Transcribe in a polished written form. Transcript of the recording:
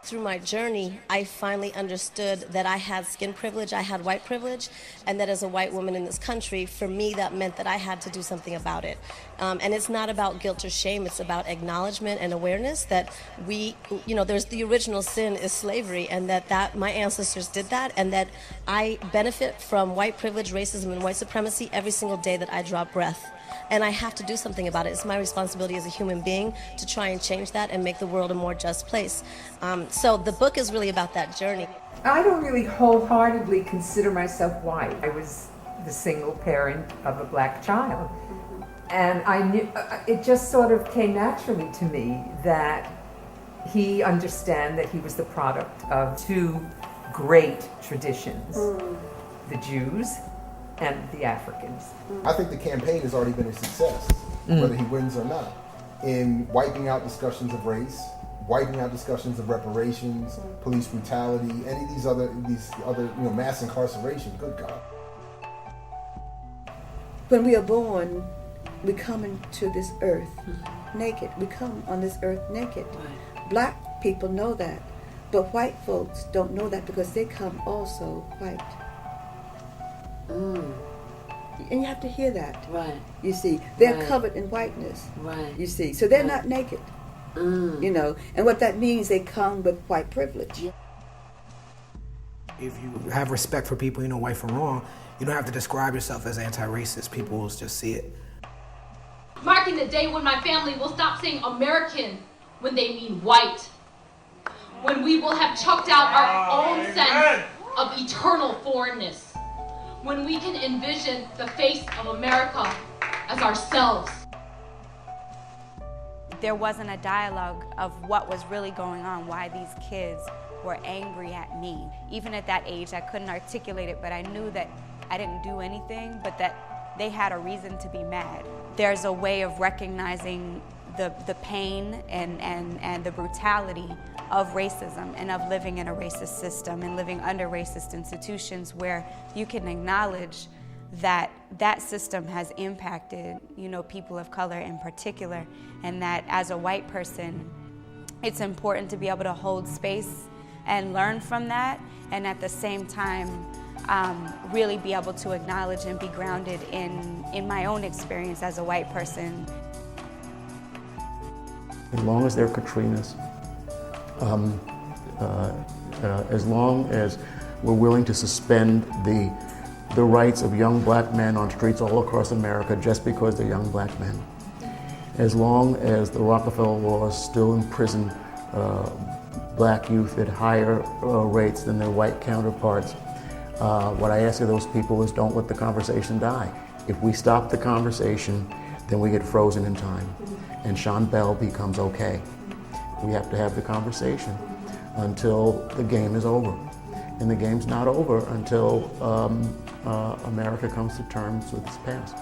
Through my journey, I finally understood that I had skin privilege, I had white privilege, and that as a white woman in this country, for me, that meant that I had to do something about it. And it's not about guilt or shame, it's about acknowledgement and awareness that there's the original sin is slavery, and that my ancestors did that, and that I benefit from white privilege, racism, and white supremacy every single day that I draw breath. And I have to do something about it. It's my responsibility as a human being to try and change that and make the world a more just place. So the book is really about that journey. I don't really wholeheartedly consider myself white. I was the single parent of a black child. And I knew, it just sort of came naturally to me that he understand that he was the product of two great traditions, the Jews and the Africans. I think the campaign has already been a success, whether he wins or not, in wiping out discussions of race, wiping out discussions of reparations, police brutality, any of these other mass incarceration. Good God. When we are born, we come into this earth naked. We come on this earth naked. Right. Black people know that, but white folks don't know that because they come also white. And you have to hear that. Right. You see, they're covered in whiteness. Right. You see, so they're not naked. And what that means, they come with white privilege. If you have respect for people, white from wrong, you don't have to describe yourself as anti-racist. People will just see it. Marking the day when my family will stop saying American when they mean white. When we will have chucked out our own sense of eternal foreignness. When we can envision the face of America as ourselves. There wasn't a dialogue of what was really going on, why these kids were angry at me. Even at that age, I couldn't articulate it, but I knew that I didn't do anything, but that they had a reason to be mad. There's a way of recognizing the pain and the brutality of racism and of living in a racist system and living under racist institutions where you can acknowledge that that system has impacted, people of color in particular, and that as a white person, it's important to be able to hold space and learn from that, and at the same time, really be able to acknowledge and be grounded in my own experience as a white person. As long as they're Katrinas, as long as we're willing to suspend the rights of young black men on streets all across America just because they're young black men, as long as the Rockefeller laws still imprison black youth at higher rates than their white counterparts, what I ask of those people is don't let the conversation die. If we stop the conversation, then we get frozen in time, and Sean Bell becomes okay. We have to have the conversation until the game is over. And the game's not over until America comes to terms with its past.